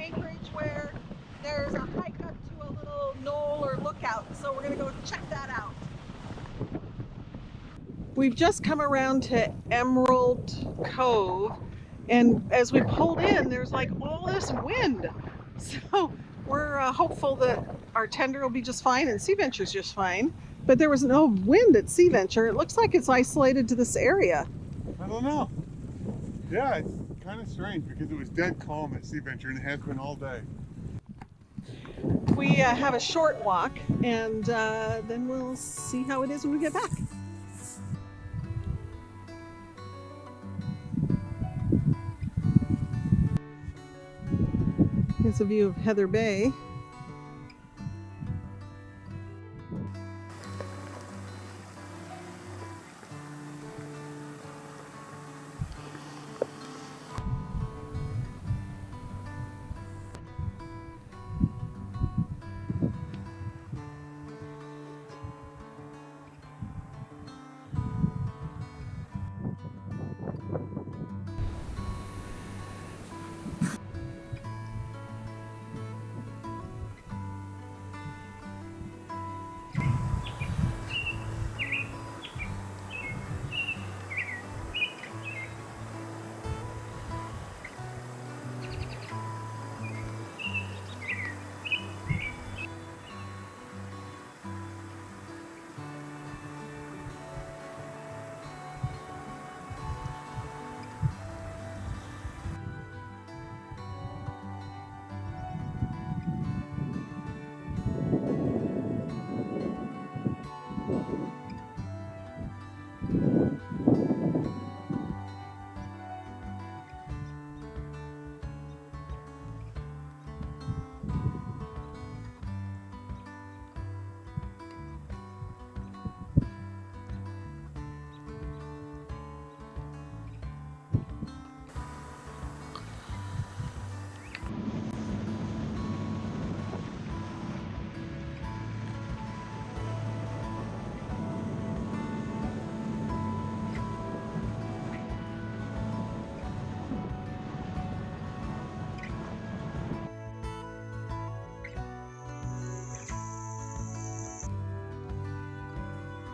anchorage where there's a hike up to a little knoll or lookout, so we're gonna go check that out. We've just come around to Emerald Cove, and as we pulled in, there's like all this wind. So we're hopeful that our tender will be just fine and Sea Venture's just fine. But there was no wind at Sea Venture. It looks like it's isolated to this area. I don't know. Yeah, it's kind of strange because it was dead calm at Sea Venture and it has been all day. We have a short walk, and then we'll see how it is when we get back. Here's a view of Heather Bay.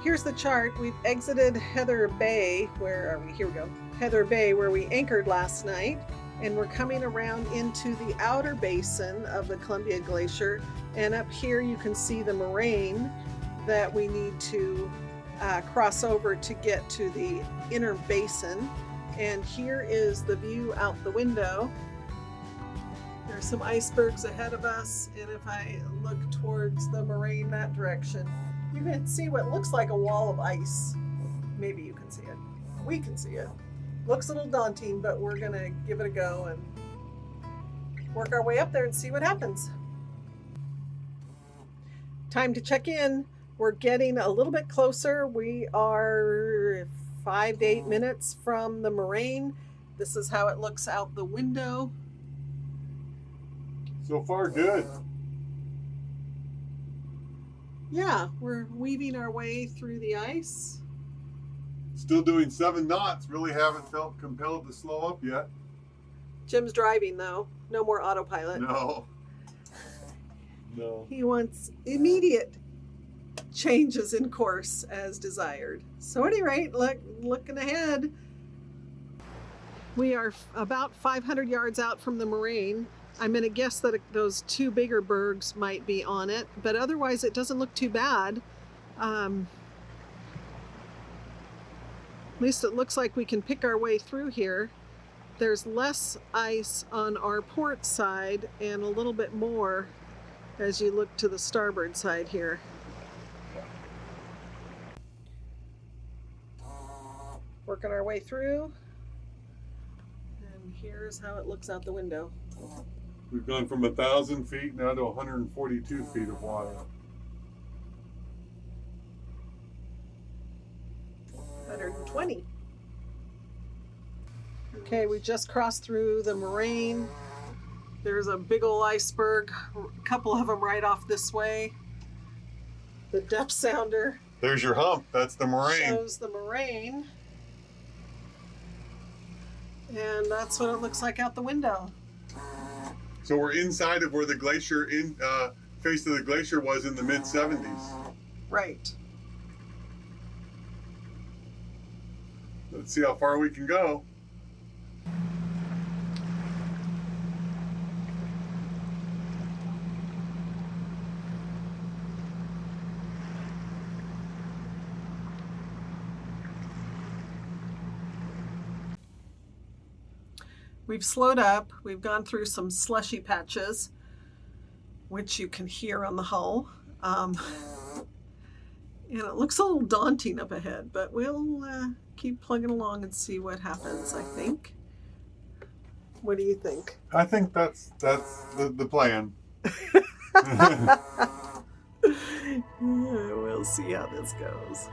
Here's the chart. We've exited Heather Bay. Where are we? Here we go. Heather Bay, where we anchored last night. And we're coming around into the outer basin of the Columbia Glacier. And up here you can see the moraine that we need to cross over to get to the inner basin. And here is the view out the window. There's some icebergs ahead of us. And if I look towards the moraine that direction, you can see what looks like a wall of ice. Maybe you can see it. We can see it. Looks a little daunting, but we're gonna give it a go and work our way up there and see what happens. Time to check in. We're getting a little bit closer. We are 5 to 8 minutes from the moraine. This is how it looks out the window. So far, good. Yeah, we're weaving our way through the ice. Still doing 7 knots. Really haven't felt compelled to slow up yet. Jim's driving though. No more autopilot. No. No. He wants immediate changes in course as desired. So at any rate, looking ahead, we are about 500 yards out from the moraine. I'm going to guess that those 2 bigger bergs might be on it, but otherwise it doesn't look too bad. At least it looks like we can pick our way through here. There's less ice on our port side and a little bit more as you look to the starboard side here. Working our way through, and here's how it looks out the window. We've gone from 1,000 feet now to 142 feet of water. 120. Okay, we just crossed through the moraine. There's a big old iceberg, a couple of them right off this way. The depth sounder There's your hump. That's the moraine. shows the moraine. And that's what it looks like out the window. So we're inside of where the glacier face of the glacier was in the mid-70s. Right. Let's see how far we can go. We've slowed up. We've gone through some slushy patches, which you can hear on the hull. And it looks a little daunting up ahead, but we'll keep plugging along and see what happens, I think. What do you think? I think that's the plan. We'll see how this goes.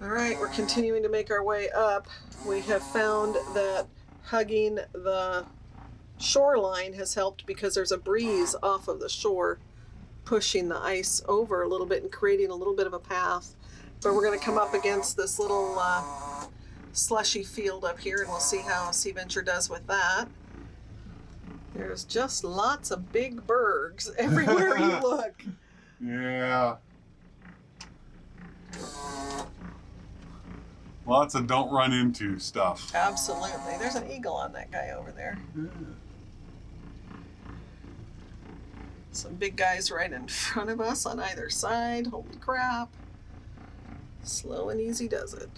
All right, we're continuing to make our way up. We have found that hugging the shoreline has helped because there's a breeze off of the shore pushing the ice over a little bit and creating a little bit of a path. But we're going to come up against this little slushy field up here, and we'll see how Sea Venture does with that. There's just lots of big bergs everywhere you look. Yeah. Lots of don't run into stuff. Absolutely. There's an eagle on that guy over there. Yeah. Some big guys right in front of us on either side. Holy crap. Slow and easy does it.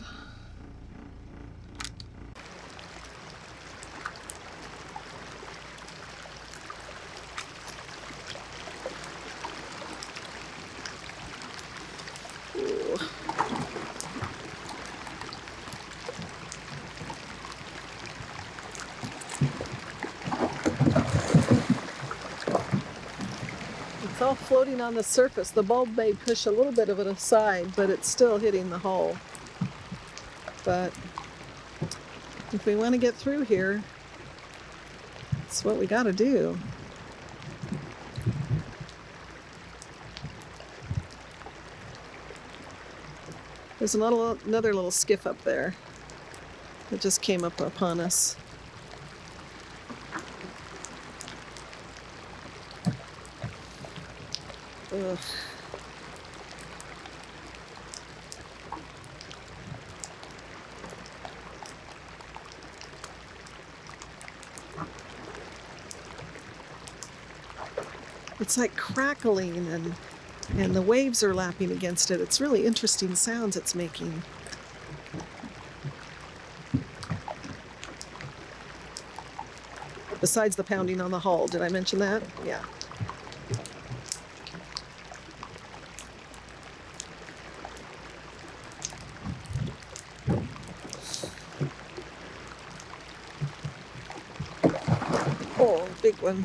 Ooh. It's all floating on the surface. The bulb may push a little bit of it aside, but it's still hitting the hull. But if we want to get through here, it's what we got to do. There's another little skiff up there that just came up upon us. Ugh. It's like crackling and the waves are lapping against it. It's really interesting sounds it's making. Besides the pounding on the hull, did I mention that? Yeah. Oh, big one.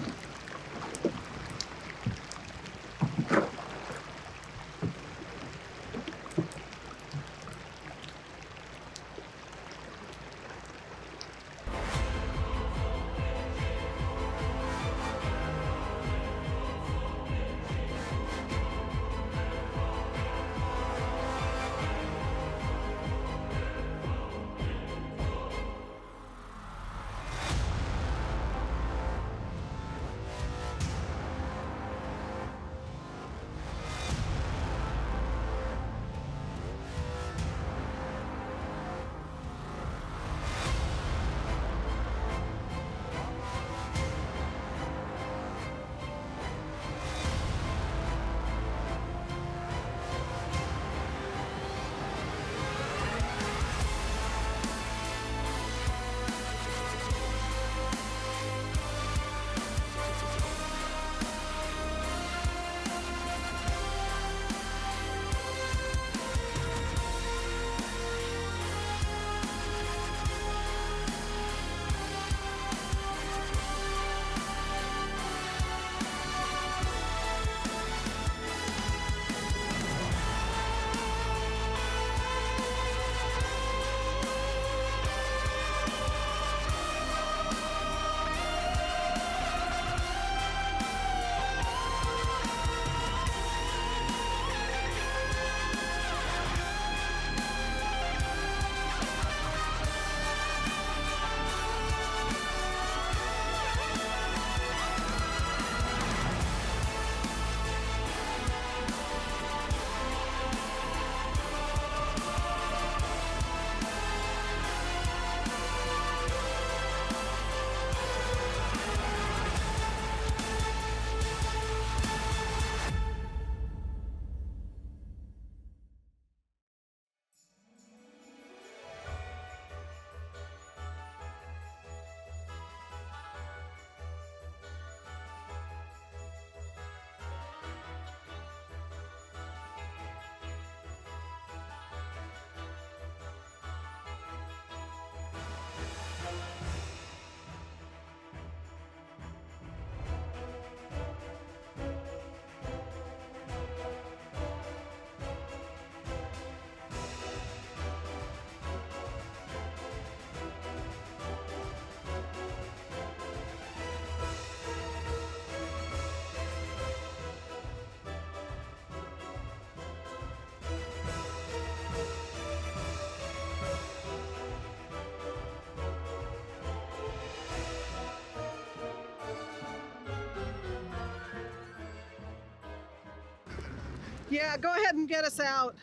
Yeah, go ahead and get us out.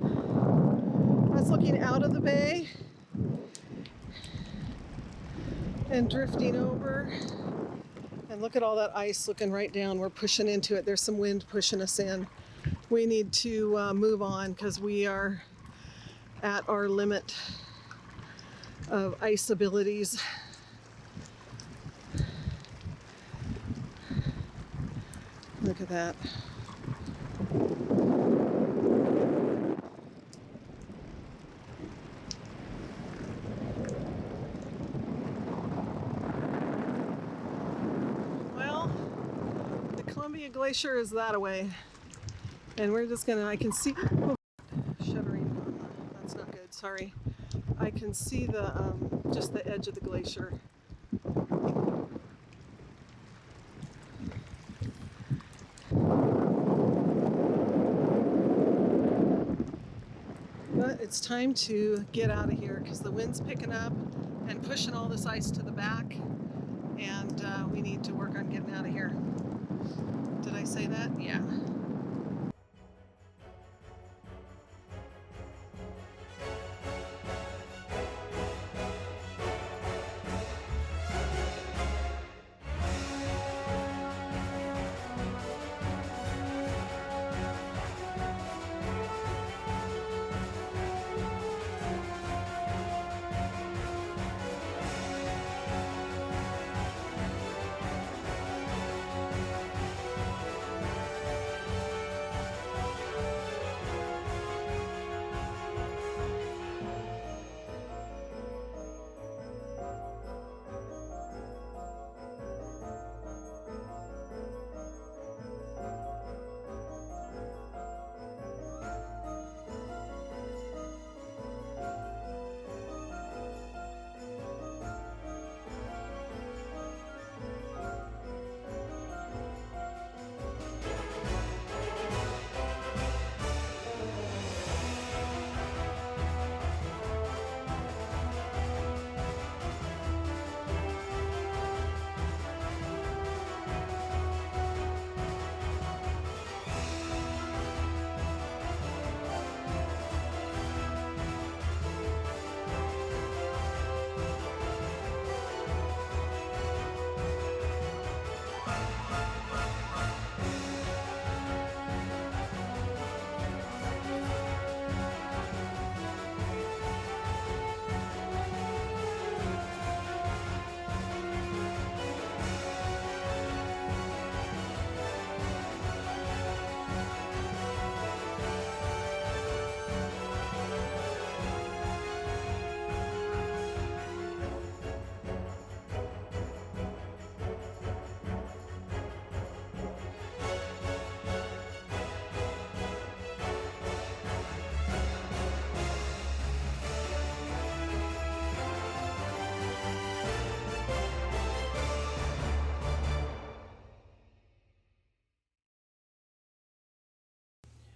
I was looking out of the bay and drifting over. And look at all that ice looking right down. We're pushing into it. There's some wind pushing us in. We need to move on because we are at our limit of ice abilities. Look at that. Well, the Columbia Glacier is that way. And we're just gonna, I can see, oh, shuddering on the, that's not good, sorry. I can see the, just the edge of the glacier. But it's time to get out of here because the wind's picking up and pushing all this ice to the back, and we need to work on getting out of here. Did I say that? Yeah.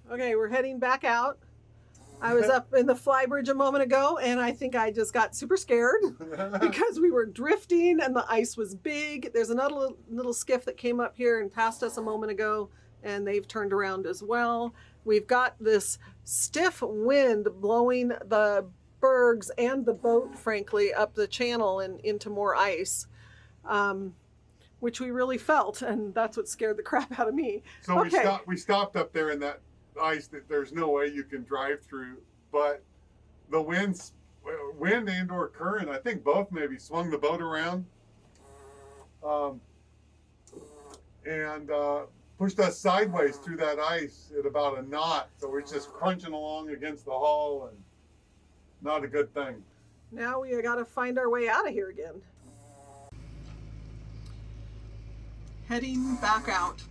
Okay, we're heading back out. I was up in the flybridge a moment ago, and I think I just got super scared because we were drifting and the ice was big. There's another little skiff that came up here and passed us a moment ago, and they've turned around as well. We've got this stiff wind blowing the bergs and the boat, frankly, up the channel and into more ice, which we really felt, and that's what scared the crap out of me. So okay. we stopped up there in that ice that there's no way you can drive through, but the wind and or current, I think both maybe swung the boat around and pushed us sideways through that ice at about a knot. So we're just crunching along against the hull, and not a good thing. Now we got to find our way out of here again. Heading back out.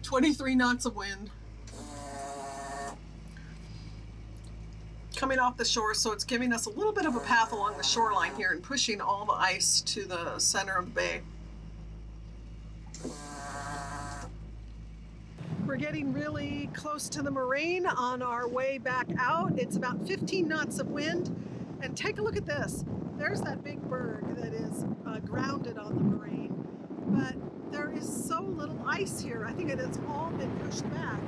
23 knots of wind. Coming off the shore, so it's giving us a little bit of a path along the shoreline here and pushing all the ice to the center of the bay. We're getting really close to the moraine on our way back out. It's about 15 knots of wind. And take a look at this. There's that big berg that is grounded on the moraine. But there is so little ice here. I think it has all been pushed back.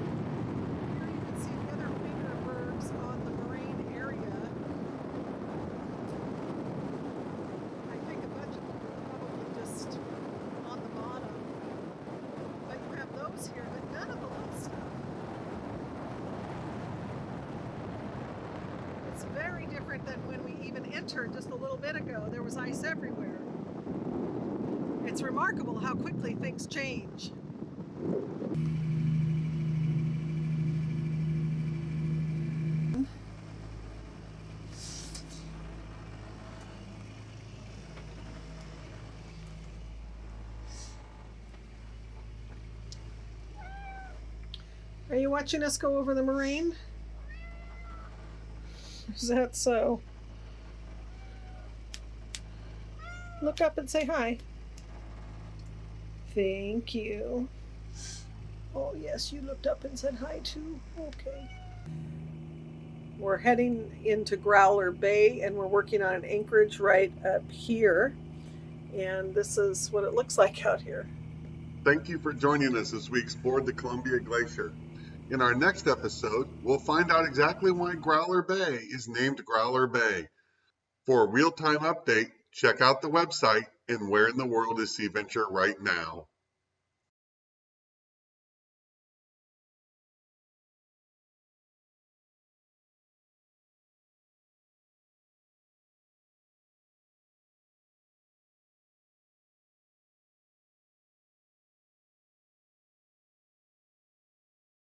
Here you can see the other bigger bergs on the moraine area. I think a bunch of them are probably just on the bottom. But you have those here, but none of the little stuff. It's very different than when we even entered just a little bit ago. There was ice everywhere. It's remarkable how quickly things change. Are you watching us go over the moraine? Is that so? Look up and say hi. Thank you. Oh yes, you looked up and said hi too. Okay. We're heading into Growler Bay and we're working on an anchorage right up here. And this is what it looks like out here. Thank you for joining us as we explored the Columbia Glacier. In our next episode, we'll find out exactly why Growler Bay is named Growler Bay. For a real-time update, check out the website and Where in the World is Sea Venture right now.